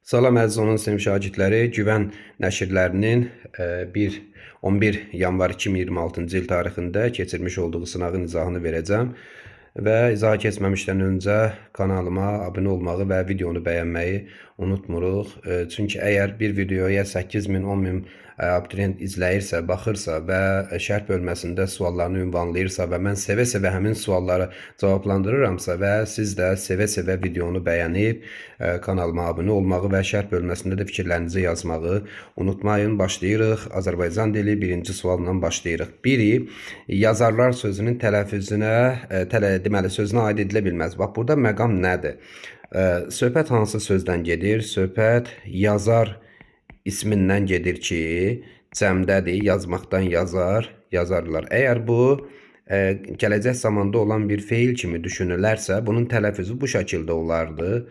Salam əziz onun sinif şagirdləri, Güvən nəşrlərinin 11 yanvar 2026-cı il tarixində keçirmiş olduğu sınağın izahını verəcəm. Və izaha keçməmişdən öncə kanalıma abunə olmağı və videonu bəyənməyi unutmuruq. Çünki əgər bir videoya 8000, 10000 abituriyent izləyirsə, baxırsa və şərh bölməsində suallarını ünvanlayırsa və mən sevə-sevə həmin sualları cavablandırıramsa və siz də sevə-sevə videonu bəyənib kanalıma abunə olmağı və şərh bölməsində də fikirlərinizi yazmağı unutmayın. Başlayırıq. Azərbaycan dili birinci sualla başlayırıq. Biri, yazarlar sözünün tələffüzünə, deməli sözünə aid edilə bilməz. Bax, burada məqam nədir? Söhbət hansı sözdən gedir? Söhbət yazar ismindən gedir ki, cəmdədir, yazmaqdan yazar, yazarlar. Əgər bu gələcək zamanda olan bir feil kimi düşünülərsə, bunun tələffüzü bu şəkildə olardı.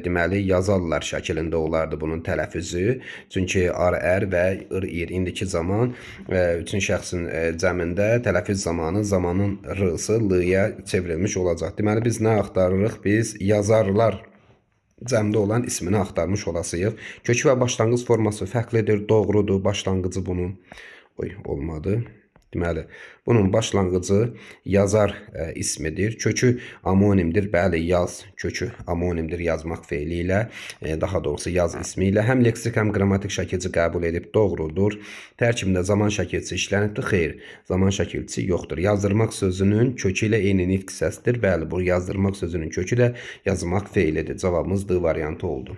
Deməli, yazarlar şəklində olardı bunun tələffüzü. Çünki ar-ər və ir indiki zaman üçün şəxsin cəmində tələffüz zamanı zamanın r-sı l-ya çevrilmiş olacaq. Deməli, biz nə axtarırıq? Biz yazarlar cəmdə olan ismini axtarmış olasıyıq. Kök və başlanğıc forması fərqlidir, doğrudur. Başlanğıcı bunun olmadı. Deməli, bunun başlanğıcı yazar ismidir. Kökü amonimdir. Bəli, yaz kökü amonimdir yazmaq feili ilə, daha doğrusu yaz ismi ilə. Həm leksik, həm qrammatik şəkilçi qəbul edib doğrudur. Tərkibində zaman şəkilçi işlənibdir. Xeyr, zaman şəkilçi yoxdur. Yazdırmaq sözünün kökü ilə eyni nitq səsdir. Bəli, bu yazdırmaq sözünün kökü də yazmaq feilidir. Cavabımız D variantı oldu.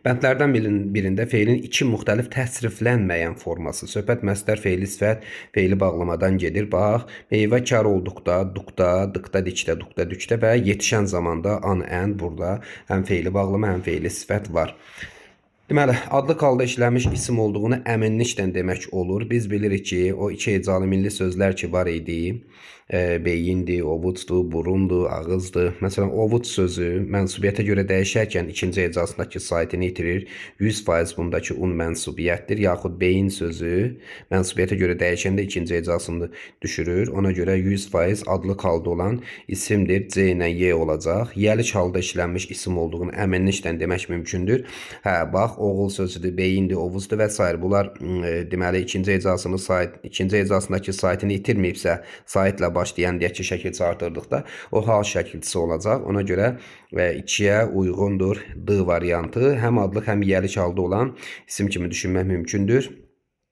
Bəndlərdən birində feilin iki müxtəlif təsriflənməyən forması. Söhbət məsdər feili, sifət feili bağlamadan gedir. Bax, meyvə kar olduqda, duqda, dıqda, dikdə, duqda, dükdə və yetişən zamanda an, ən burada həm feili bağlama, həm feili sifət var. Deməli, adlı qalda işləmiş isim olduğunu əminliklə demək olur. Biz bilirik ki, o iki hecalı milli sözlər ki var idi. Beyindir, ovucdur, burundur, ağızdır. Məsələn, ovuc sözü mənsubiyyətə görə dəyişərkən ikinci hecasındakı saytını itirir. 100% bundakı un mənsubiyyətdir. Yaxud beyin sözü mənsubiyyətə görə dəyişəndə ikinci hecasını düşürür. Ona görə 100% adlı qalda olan isimdir. C ilə Y olacaq. Yəlik halda işlənmiş isim olduğunu əminliklə demək mümkündür. Hə, bax, oğul sözüdür, beyindir, ovuzdur və s. Bunlar deməli ikinci hecasındakı saytını itirməyibsə, saytla başlayan deyək ki, şəkilçi artırdıqda o hal şəkilçisi olacaq. Ona görə 2-yə uyğundur D variantı. Həm adlıq, həm yəlik halda olan isim kimi düşünmək mümkündür.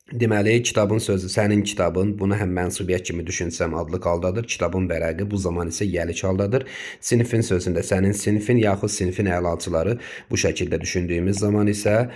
Deməli, kitabın sözü sənin kitabın, bunu həm mənsubiyyət kimi düşünsəm adlı qaldadır. Kitabın vərəqi bu zaman isə yəlik haldadır. Sinifin sözündə sənin sinifin yaxud sinifin əlaçıları bu şəkildə düşündüyümüz zaman isə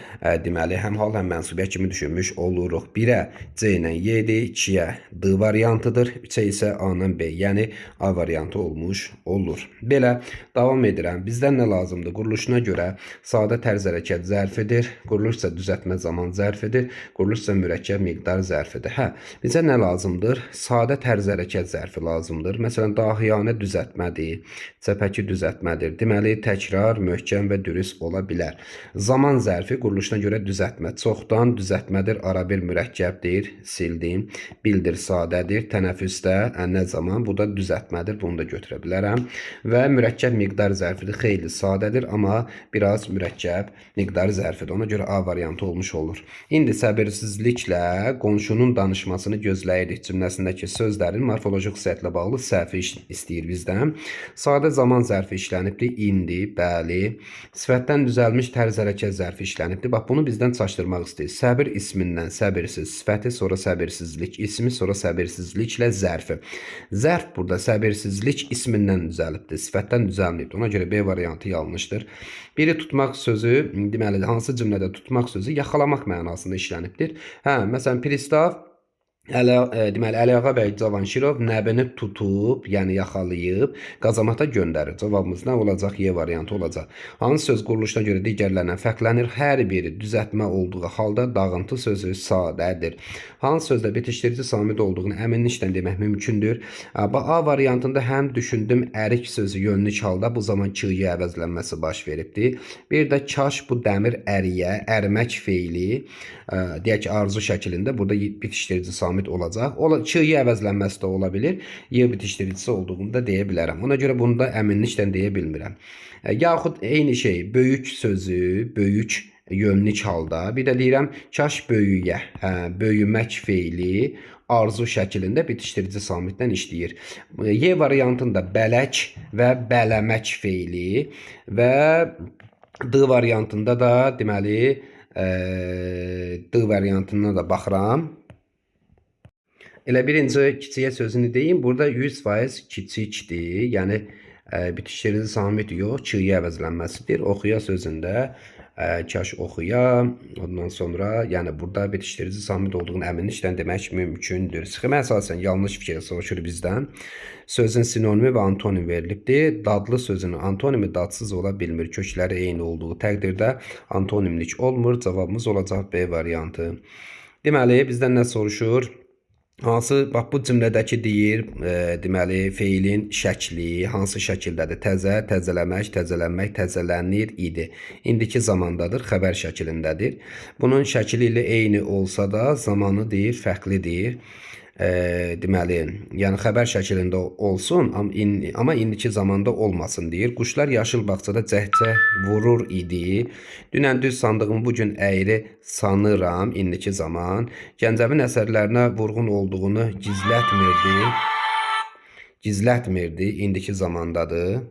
deməli, həm hal, həm mənsubiyyət kimi düşünmüş oluruq. 1-ə C ilə Y-dir, 2-yə D variantıdır, 3-ə isə A ilə B, yəni A variantı olmuş olur. Belə, davam edirəm. Bizdən nə lazımdır? Quruluşuna görə sadə tərz hərəkət zərfidir, quruluş isə düzəltmə zaman zərfidir, quruluş isə mürəkkəb miqdar zərfidir. Hə, bizə nə lazımdır? Sadə tərz hərəkət zərfi lazımdır. Məsələn, dahiyanə düzəltmədir, çəpəki düzəltmədir. Deməli, təkrar, möhkəm və dürüst ola bilər. Zaman zərfi quruluşuna görə düzəltmə, çoxdan düzəltmədir, arabir mürəkkəbdir, sildim. Bildir, sadədir, tənəffüsdə nə zaman? Bu da düzəltmədir, bunu da götürə bilərəm. Və mürəkkəb miqdar zərfidir, xeyli sadədir, amma biraz mürəkkəb miqdar zərfidir. Ona görə A variantı olmuş olur. İndi səbirsizliklə qonşunun danışmasını gözləyirik cümləsindəki sözlərin morfoloji xüsusiyyətlə bağlı səhvi istəyir bizdən. Sadə zaman zərfi işlənibdir, indi, bəli. Sifətdən düzəlmiş tərz hərəkət zərfi işlənibdir. Bax, bunu bizdən çaşdırmaq istəyir. Səbir ismindən səbirsiz sifəti, sonra səbirsizlik ismi, sonra səbirsizliklə zərfi. Zərf burada səbirsizlik ismindən düzəlibdir, sifətdən düzəlməyibdir. Ona görə B variantı yanlışdır. Biri tutmaq sözü, deməli, hansı cümlədə tutmaq sözü yaxalamaq mənasında işlənibdir. Hə, məsələn, pristav deməli, Əliağa bəy Cavanşirov nəbini tutub, yəni yaxalayıb, qazamata göndərir. Cavabımız nə olacaq? Y variantı olacaq. Hansı söz quruluşuna görə digərlərindən fərqlənir? Hər biri düzəltmə olduğu halda dağıntı sözü sadədir. Hansı sözdə bitişdirici samid olduğunu əminliklə demək mümkündür? A variantında həm düşündüm ərik sözü yönlük halda bu zaman çığıya əvəzlənməsi baş veribdir. Bir də kaş bu dəmir əriyə, ərimək feili, deyək ki, arzu şəklində burada bitişdirici samid samit olacaq. Ç'yi əvəzlənməsi də ola bilir. Y bitişdiricisi olduğunu da deyə bilərəm. Ona görə bunu da əminliklə deyə bilmirəm. Yaxud eyni şey böyük sözü, böyük yönlük halda. Bir də deyirəm kaş böyüyə, böyümək feili arzu şəklində bitişdirici samitdən işləyir. Y variantında bələk və bələmək feili və D variantında da deməli D variantına da baxıram. Elə birinci kiçiyə sözünü deyim. Burada 100% kiçikdir. Yəni bitişdirici samit yox, ç'yə əvəzlənməsidir. Oxuya sözündə kaş oxuya, ondan sonra yəni burada bitişdirici samit olduğunu əminliklə demək mümkündür. Sxemə əsasən yanlış fikir soruşur bizdən. Sözün sinonimi və antonim verilibdir. Dadlı sözünün antonimi dadsız ola bilmir. Kökləri eyni olduğu təqdirdə antonimlik olmur. Cavabımız olacaq B variantı. Deməli, bizdən nə soruşur? Hansı, bax bu cümlədəki deyir, deməli, feilin şəkli hansı şəkildədir? Təzə, təzələmək, təzələnmək, təzələnir idi. İndiki zamandadır, xəbər şəklindədir. Bunun şəkli ilə eyni olsa da zamanı deyir, fərqlidir. Deməli, yəni xəbər şəklində olsun, amma indiki zamanda olmasın deyir. Quşlar yaşıl bağçada cəhcəh vurur idi. Dünən düz sandığım bugün əyri sanıram, indiki zaman. Gəncəvin əsərlərinə vurğun olduğunu gizlətmirdi, indiki zamandadır.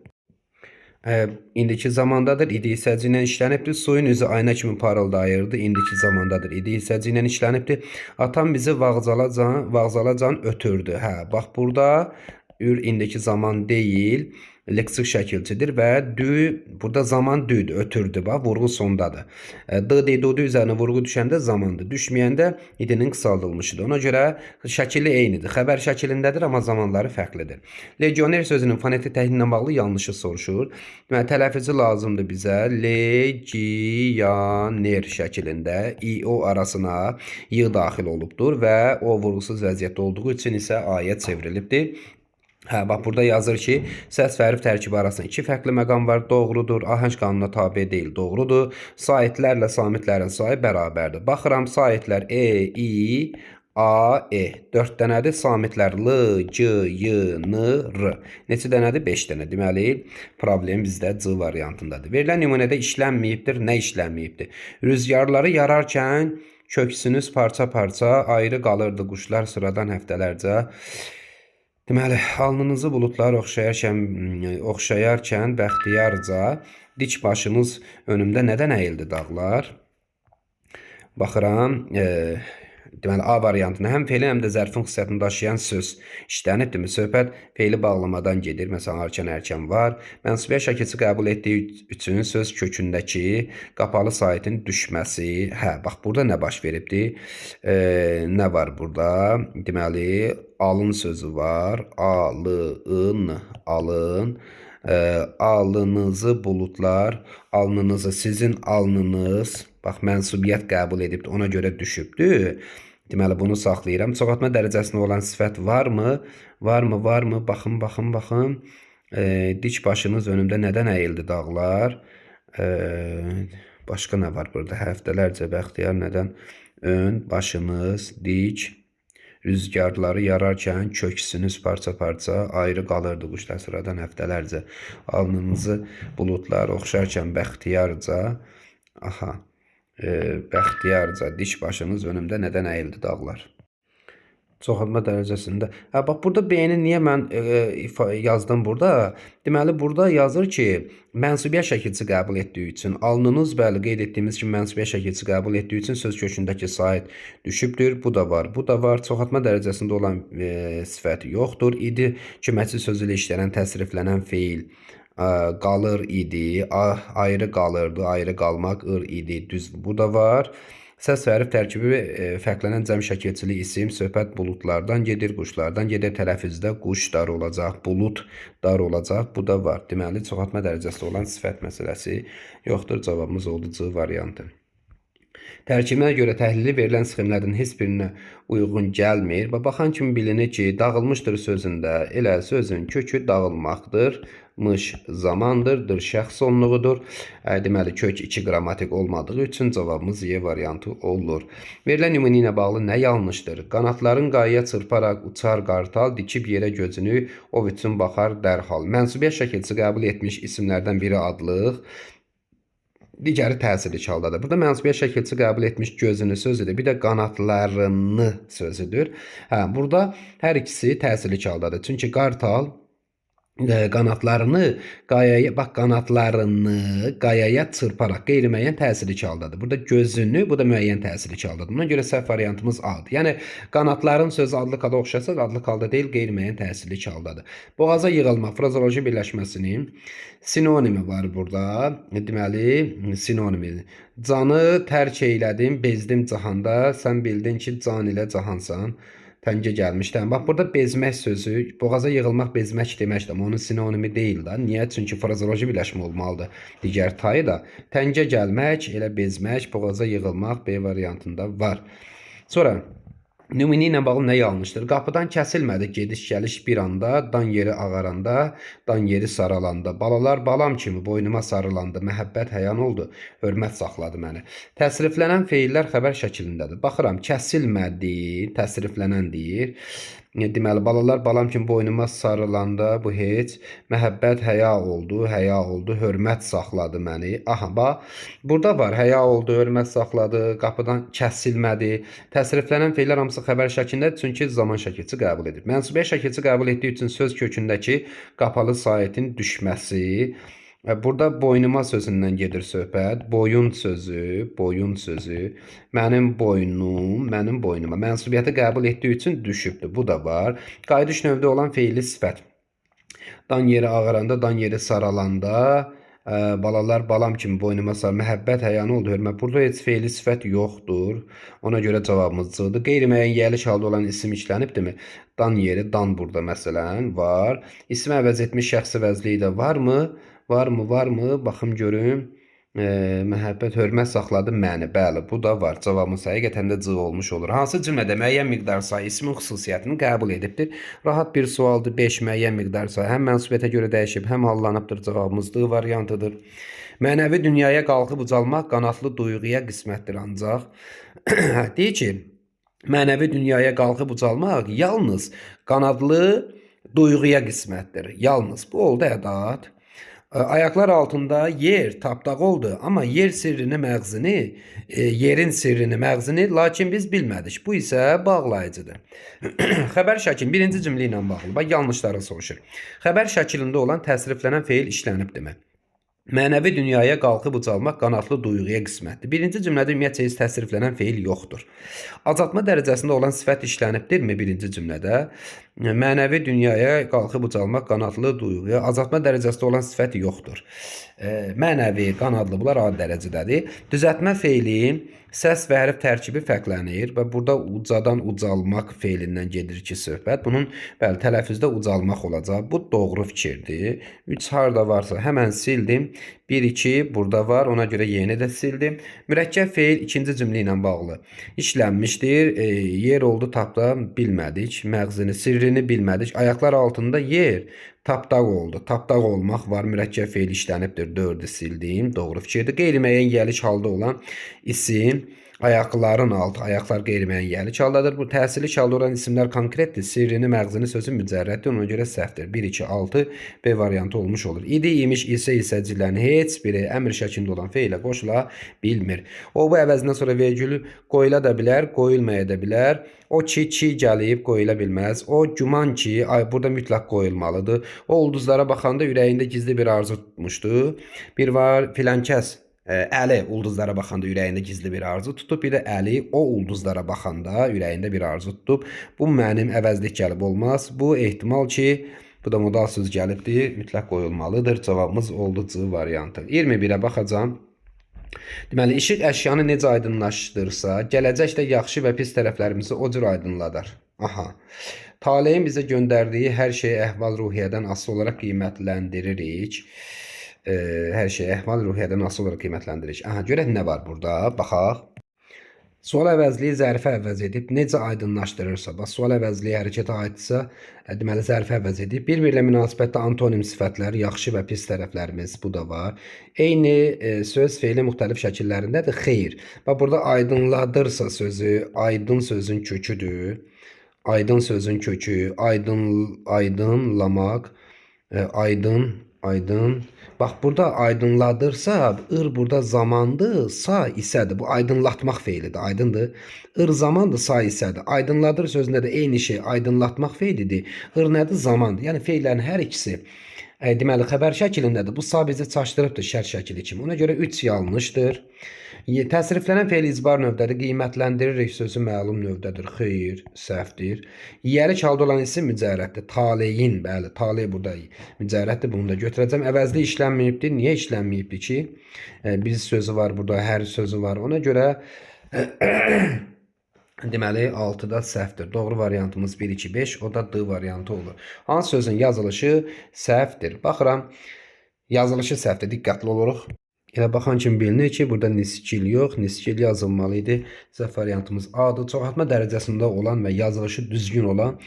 İndiki zamandadır, idi hissəci ilə işlənibdir. Suyun üzü ayna kimi parıldayırdı, indiki zamandadır, idi hissəci ilə işlənibdir. Atam bizi vağzalacan ötürdü. Bax burada indiki zaman deyil, leksik şəkilçidir və burada zaman düdür, ötürdü, bax, vurğu sondadır. D üzərinə vurğu düşəndə zamandır, düşməyəndə idinin qısaldılmışıdır. Ona görə şəkili eynidir, xəbər şəklindədir, amma zamanları fərqlidir. Legioner sözünün foneti təhlili ilə bağlı yanlışı soruşur. Deməli, tələffüzü lazımdır bizə. Legioner şəklində i-o arasına y daxil olubdur və o vurğusuz vəziyyətdə olduğu üçün isə a-ya çevrilibdir. Bax, burada yazır ki, səs və hərf tərkibi arasında iki fərqli məqam var, doğrudur. Ahəng qanuna tabe deyil, doğrudur. Saitlərlə samitlərin sayı bərabərdir. Baxıram, saitlər E, I, A, E. 4 dənədir, samitlər L, C, Y, N, R. Neçə dənədir? 5 dənə. Deməli, problem bizdə C variantındadır. Verilən nümunədə işlənməyibdir, nə işlənməyibdir? Rüzgarları yararkən köksünüz parça-parça ayrı qalırdı quşlar sıradan həftələrcə. Deməli, alnınızı bulutlar oxşayarkən bəxtiyarca dik başınız önümdə nədən əyildi dağlar? Baxıram, deməli, A variantına həm feili, həm də zərfin xüsusiyyətini daşıyan söz işlənibdirmi? Söhbət feili bağlamadan gedir. Məsələn, arkan var. Mənsubiyə şəkilçi qəbul etdiyi üçün söz kökündəki qapalı saitin düşməsi. Bax, burada nə baş veribdir? Nə var burada? Deməli, alın sözü var. Alın, alın. Alnınızı bulutlar, alnınızı, sizin alnınız, bax, mənsubiyyət qəbul edibdir, ona görə düşübdür. Deməli, bunu saxlayıram. Çoxaltma dərəcəsində olan sifət varmı? Varmı? Baxın. Dik başınız önümdə nədən əyildi dağlar? Başqa nə var burada? Həftələrcə bəxtiyar nədən? Ön, başınız, dik. Rüzgarları yararkən köksünüz parça-parça ayrı qalırdı quşlar sıradan həftələrcə. Alnınızı bulutlar oxşarkən bəxtiyarca, bəxtiyarca diş başınız önümdə nədən əyildi dağlar? Çoxaltma dərəcəsində. Bax, burada B-ni niyə mən yazdım burada? Deməli, burada yazır ki, mənsubiyə şəkilçi qəbul etdiyi üçün, alnınız, bəli, qeyd etdiyimiz kimi mənsubiyə şəkilçi qəbul etdiyi üçün söz kökündəki sait düşübdür. Bu da var. Çoxaltma dərəcəsində olan sifət yoxdur. İdi köməkçi sözü ilə işlənən, təsriflənən feil qalır idi, ayrı qalırdı, ayrı qalmaq, idi, düz. Bu da var. Səs və hərf tərkibi fərqlənən cəm şəkilçili isim, söhbət bulutlardan gedir, quşlardan gedir, tələffüzdə quşdar olacaq, bulutdar olacaq, bu da var. Deməli, çoxaltma dərəcəsində olan sifət məsələsi yoxdur, cavabımız oldu C variantı. Tərkibinə görə təhlili verilən sxemlərdən heç birinə uyğun gəlmir. Və baxan kimi bilinir ki, dağılmışdır sözündə elə sözün kökü dağılmaqdır. Mış zamandır, şəxs sonluğudur. Deməli, kök 2 qrammatik olmadığı üçün cavabımız Y variantı olur. Verilən nümunə ilə bağlı nə yanlışdır? Qanatların qayaya çırparaq uçar qartal, dikib yerə gözünü ov üçün baxar dərhal. Mənsubiyyət şəkilçisi qəbul etmiş isimlərdən biri adlıq, digəri təsirli çaldadır. Burada mənsubiyyət şəkilçisi qəbul etmiş gözünü sözüdür. Bir də qanatlarını sözüdür. Burada hər ikisi təsirli çaldadır. Çünki qartal qanatlarını qayaya çırparaq qeyri-müəyyən təsirli çaldadır. Burada gözünü, bu da müəyyən təsirli çaldadır. Buna görə səhv variantımız A'dır. Yəni qanatların sözü adlı halda oxşasa, adlı halda deyil, qeyri-müəyyən təsirli çaldadır. Boğaza yığılmaq frazoloji birləşməsinin sinonimi var burada. Deməli, sinonimi. Canı tərk eylədim, bezdim cahanda, sən bildin ki, can ilə cahansan. Təngə gəlmişdən. Bax, burada bezmək sözü, boğaza yığılmaq bezmək deməkdir, amma onun sinonimi deyil də. Niyə? Çünki frazoloji birləşmə olmalıdır. Digər tayı da təngə gəlmək, elə bezmək, boğaza yığılmaq B variantında var. Sonra nümunə ilə bağlı nə yanlışdır? Qapıdan kəsilmədi gediş-gəliş bir anda, dan yeri ağaranda, dan yeri saralanda. Balalar balam kimi boynuma sarılandı, məhəbbət həyan oldu, hörmət saxladı məni. Təsriflənən feillər xəbər şəklindədir. Baxıram, kəsilmədi, təsriflənən deyir. Deməli, balalar balam kimi boynuma sarılanda, bu heç, məhəbbət həya oldu, hörmət saxladı məni. Aha, bax, burada var, həya oldu, hörmət saxladı, qapıdan kəsilmədi. Təsriflənən feillər hamısı xəbər şəklindədir, çünki zaman şəkilçisi qəbul edir. Mənsubiyyət şəkilçisi qəbul etdiyi üçün söz kökündəki qapalı saitin düşməsi. Burada boynuma sözündən gedir söhbət. Boyun sözü, mənim boynum, mənim boynuma. Mənsubiyyəti qəbul etdiyi üçün düşübdür. Bu da var. Qayıdış növdə olan feilli sifət. Dan yeri ağaranda, dan yeri saralanda, balalar balam kimi boynuma sar, məhəbbət həyanı oldu, hörmət. Burada heç feilli sifət yoxdur. Ona görə cavabımız C-dır. Qeyri-müəyyən gəliş halda olan isim işlənibdirmi? Dan yeri, dan burada məsələn var. İsmi əvəz etmiş şəxsi vəzliyi də varmı? Varmı? Baxım görüm. Məhəbbət, hörmət saxladı məni. Bəli, bu da var. Cavabımız həqiqətən də C olmuş olur. Hansı cümlədə müəyyən miqdar sayı ismin xüsusiyyətini qəbul edibdir? Rahat bir sualdır. 5 müəyyən miqdar sayı həm mənsubiyyətə görə dəyişib, həm hallanıbdır. Cavabımız D variantıdır. Mənəvi dünyaya qalxıb ucalmaq qanatlı duyğuya qismətdir ancaq. Deyir ki, mənəvi dünyaya qalxıb ucalmaq yalnız qanadlı duyğuya qismətdir. Yalnız. Bu oldu ədat. Ayaklar altında yer tapdaq oldu, amma yerin sirrini, məğzini lakin biz bilmədik. Bu isə bağlayıcıdır. Xəbər şəklin birinci cümlə ilə bağlı. Bax, yanlışları soruşur. Xəbər şəklində olan təsriflənən feil işlənib demə. Mənəvi dünyaya qalxıb ucalmaq qanatlı duyğuya qismətdir. Birinci cümlədə ümumiyyətcə heç təsriflənən feil yoxdur. Azaltma dərəcəsində olan sifət işlənibdirmi birinci cümlədə? Mənəvi dünyaya qalxıb ucalmaq qanatlı duyğuya. Azaltma dərəcəsində olan sifət yoxdur. Mənəvi, qanadlı bunlar adi dərəcədədir. Düzəltmə feili səs və hərf tərkibi fərqlənir və burada ucadan ucalmaq feilindən gedir ki söhbət. Bunun bəli tələffüzdə ucalmaq olacaq. Bu doğru fikirdir. 3 harda varsa həmən sildim. 1-2 burada var. Ona görə yeni də sildim. Mürəkkəb feil ikinci cümlə ilə bağlı işlənmişdir. Yer oldu tapda bilmədik. Məğzini, sirrini bilmədik. Ayaqlar altında yer tapdaq oldu. Tapdaq olmaq var. Mürəkkəb feil işlənibdir. 4-ü sildim. Doğru fikirdir. Qeyri-müəyyən gəliş halda olan isim ayaqların altı, ayaqlar qeyri-müəyyən gəliş haldadır. Bu təsirli halda olan isimlər konkretdir. Sirrini, məğzini sözü mücərrəddir. Ona görə səhvdir. 1, 2, 6 B variantı olmuş olur. İdi, imiş, isəciklərin heç biri əmr şəklində olan feilə qoşula bilmir. O bu əvəzindən sonra vergülü qoyula da bilər, qoyulmaya da bilər. O ki gəlib qoyula bilməz. O güman ki burada mütləq qoyulmalıdır. O ulduzlara baxanda ürəyində gizli bir arzu tutmuşdu. Bir var filankəs. Əli ulduzlara baxanda ürəyində gizli bir arzu tutub, bir də Əli o ulduzlara baxanda ürəyində bir arzu tutub. Bu mənim əvəzlik gəlib olmaz. Bu ehtimal ki, bu da modal söz gəlibdir, mütləq qoyulmalıdır. Cavabımız oldu C variantı. 21-ə baxacağım. Deməli, işıq əşyanı necə aydınlaşdırsa, gələcəkdə yaxşı və pis tərəflərimizi o cür aydınladar. Aha. Taleyin bizə göndərdiyi hər şeyi əhval-ruhiyyədən asılı olaraq qiymətləndiririk. Hər şeyi əhval-ruhiyyədən asılı olaraq qiymətləndiririk. Aha, görək nə var burada? Baxaq. Sual əvəzliyi zərfə əvəz edib necə aydınlaşdırırsa, bax sual əvəzliyi hərəkətə aidsə, deməli zərfə əvəz edib. Bir-biri ilə münasibətdə antonim sifətlər, yaxşı və pis tərəflərimiz bu da var. Eyni söz feili müxtəlif şəkillərindədir. Xeyr. Bax burada aydınladırsa sözü, aydın sözün köküdür. Aydın sözün kökü, aydınlamaq, aydın. Bax burada aydınladırsa, burada zamandır, sa isədir. Bu aydınlatmaq feilidir, aydındır. Zamandır, sa isədir. Aydınladır sözündə də eyni şey aydınlatmaq feilidir. Nədir? Zamandır. Yəni feillərin hər ikisi deməli xəbər şəklindədir. Bu sa bizi çaşdırıbdır şərt şəkli kimi. Ona görə 3 yanlışdır. Təsriflənən feil icbar növdədir. Qiymətləndiririk sözü məlum növdədir. Xeyr, səhvdir. Yiyəlik halda olan isim mücərrəddir. Taleyin, bəli, taley burada mücərrəddir. Bunu da götürəcəm. Əvəzli işlənməyibdir. Niyə işlənməyibdir ki? Biz sözü var burada, hər sözü var. Ona görə deməli 6-da səhvdir. Doğru variantımız 1, 2, 5. O da D variantı olur. Hansı sözün yazılışı səhvdir? Baxıram. Yazılışı səhvdir. Diqqətli oluruq. Elə baxan kimi bilinir ki, burada niskil yox, niskil yazılmalı idi. Səhv variantımız A-dır. Çoxaltma dərəcəsində olan və yazılışı düzgün olan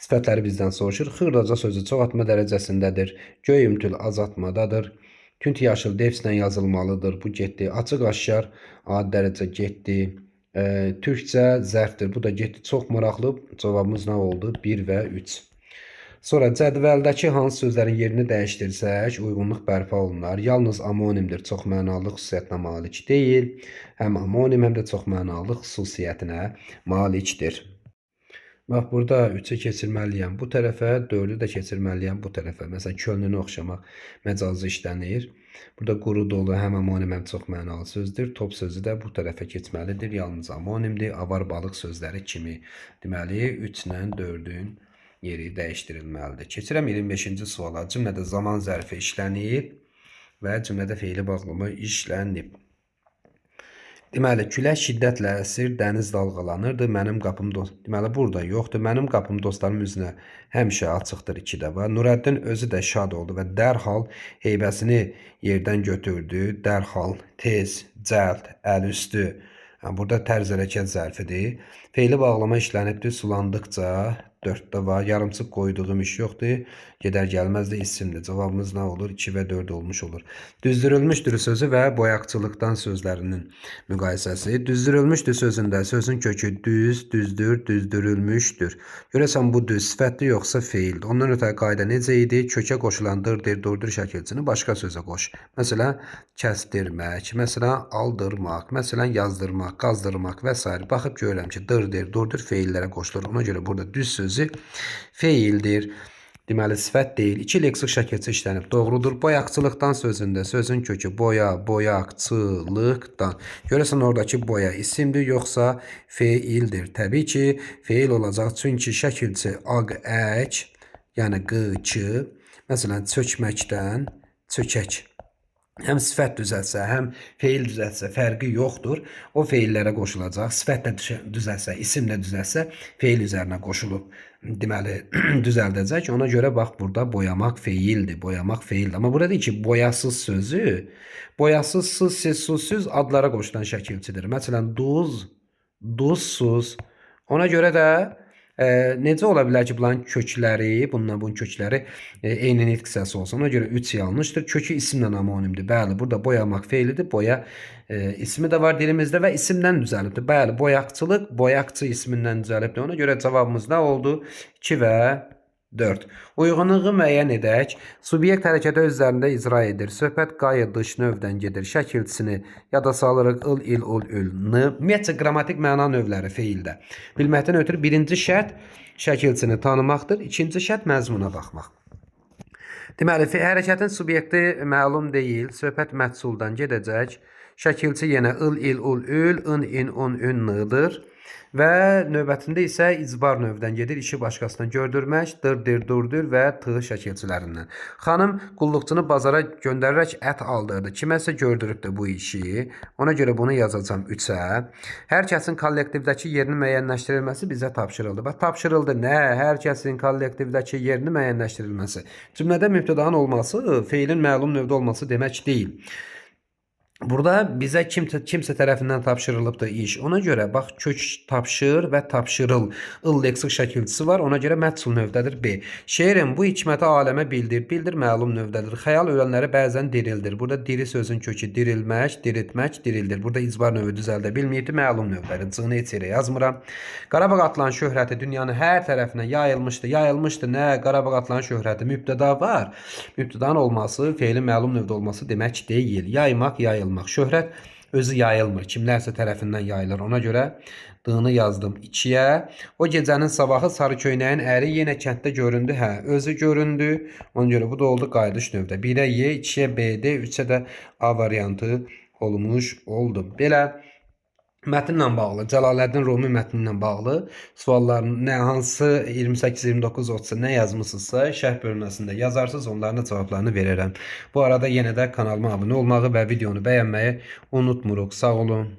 sifətləri bizdən soruşur. Xırdaca sözü çoxaltma dərəcəsindədir. Göyümtül azaltmadadır. Tünt yaşıl defslə yazılmalıdır. Bu getdi. Açıq aşkar A dərəcə getdi. Türkçə zərfdir. Bu da getdi. Çox maraqlı. Cavabımız nə oldu? 1 və 3. Sonra cədvəldəki hansı sözlərin yerini dəyişdirsək, uyğunluq bərpa olunar. Yalnız amonimdir, çox mənalı xüsusiyyətinə malik deyil. Həm amonim, həm də çox mənalı xüsusiyyətinə malikdir. Bax, burada 3-ü keçirməliyəm bu tərəfə, 4-ü də keçirməliyəm bu tərəfə. Məsələn, könlünü oxşamaq məcazı işlənir. Burada quru dolu həm amonim, həm çox mənalı sözdür. Top sözü də bu tərəfə keçməlidir. Yalnız amonimdir, avar balıq sözləri kimi. Deməli, 3 ilə 4-ün yeri dəyişdirilməlidir. Keçirəm 25-ci suala. Cümlədə zaman zərfi işlənib və cümlədə feili bağlama işlənib. Deməli, külək şiddətlə əsir, dəniz dalğalanırdı. Mənim qapım deməli burada yoxdur. Mənim qapım dostlarım üzünə həmişə açıqdır 2-də var. Nurəddin özü də şad oldu və dərhal heybəsini yerdən götürdü. Dərhal, tez, cəld, əlüstü. Burada tərz hərəkət zərfidir. Feili bağlama işlənibdir. Sulandıqca 4-də var. Yarımçıq qoyduğum iş yoxdur. Gedər gəlməz də isimdir. Cavabımız nə olur? 2 və 4 olmuş olur. Düzdürülmüşdür sözü və boyaqçılıqdan sözlərinin müqayisəsi. Düzdürülmüşdür sözündə sözün kökü düz, düzdür, düzdürülmüşdür. Görəsən bu düz sifətdir yoxsa feildir. Ondan ötəri qayda necə idi? Kökə qoşulan dırdır, durdur şəkilçini başqa sözə qoş. Məsələn, kəsdirmək, məsələn, aldırmaq, məsələn, yazdırmaq, qazdırmaq və s. Baxıb görürəm ki, dırdır, durdur feillərə qoşulur. Ona görə burada düz sözü feildir. Deməli, sifət deyil. 2 leksik şəkilçi işlənib. Doğrudur. Boyaqçılıqdan sözündə sözün kökü boya, boyaqçılıqdan. Görəsən oradakı boya isimdir, yoxsa feildir. Təbii ki, feil olacaq. Çünki şəkilçi aq, ək, yəni qıçı, məsələn, çökməkdən çökək. Həm sifət düzəlsə, həm feil düzəlsə fərqi yoxdur. O feillərə qoşulacaq. Sifət də düzəlsə, isim də düzəlsə feil üzərinə qoşulub. Deməli, düzəldəcək. Ona görə bax, burada boyamaq feildir. Boyamaq feildir. Amma burada deyir ki, boyasız sözü, boyasız, suzsuz adlara qoşulan şəkilçidir. Məsələn, duz, duzsuz. Ona görə də necə ola bilər ki, bunların kökləri, bunun kökləri eyni nitq hissəsi olsun. Ona görə 3 yanlışdır. Kökü isimlə amonimdir. Bəli, burada boyamaq feilidir. Boya ismi də var dilimizdə və isimdən düzəlibdir. Bəli, boyaqçılıq, boyaqçı ismindən düzəlibdir. Ona görə cavabımız nə oldu? 2 və 4. Uyğunluğu müəyyən edək. Subyekt hərəkəti özlərində icra edir. Söhbət qayı dış növdən gedir. Şəkilçisini yada salırıq. Il, il, ul, ül, n. Ümumiyyətcə, qrammatik məna növləri feildə. Bilməkdən ötürü birinci şərt şəkilçisini tanımaqdır. İkinci şərt məzmuna baxmaq. Deməli, hərəkətin subyekti məlum deyil. Söhbət məhsuldan gedəcək. Şəkilçi yenə il, il, ul, ül, in, in, un, ün, n-dır. Və növbətində isə icbar növdən gedir. İşi başqasına gördürmək, dırdır, durdur və t şəkilçilərindən. Xanım qulluqçunu bazara göndərərək ət aldırdı. Kiməsə gördürübdür bu işi. Ona görə bunu yazacağım 3-ə. Hər kəsin kollektivdəki yerini müəyyənləşdirilməsi bizə tapşırıldı. Bax, tapşırıldı nə? Hər kəsin kollektivdəki yerini müəyyənləşdirilməsi. Cümlədə mübtədanın olması, feilin məlum növdə olması demək deyil. Burada bizə kimsə tərəfindən tapşırılıbdır iş. Ona görə bax kök tapşır və tapşırıl. Il leksik şəkilçisi var. Ona görə məhsul növdədir B. Şeirin bu hikməti aləmə bildir. Bildir məlum növdədir. Xəyal ölənləri bəzən dirildir. Burada diri sözün kökü dirilmək, diriltmək, dirildir. Burada icbar növü düzəldə bilməyibdi. Məlum növdədir. Cığını heç yerə yazmıram. Qarabağ atılan şöhrəti dünyanın hər tərəfinə yayılmışdı. Yayılmışdı nə? Qarabağ atılan şöhrəti mübtəda var. Mübtədanın olması, feilin məlum növdə olması demək deyil. Yaymaq, yayılmaq. Şöhrət özü yayılmır. Kimlərsə tərəfindən yayılır. Ona görə D-ni yazdım 2-yə. O gecənin sabahı sarı köynəyin əri yenə kənddə göründü. Hə, özü göründü. Ona görə bu da oldu qayıdış növdə. 1-ə Y, 2-yə B-dir, 3-ə də A variantı olmuş oldu. Belə mətnlə bağlı, Cəlaləddin Rumi mətninlə bağlı sualların nə hansı 28, 29, 30 nə yazmısınızsa şərh bölməsində yazarsınız, onların cavablarını verərəm. Bu arada yenə də kanalıma abunə olmağı və videonu bəyənməyi unutmuruq. Sağ olun.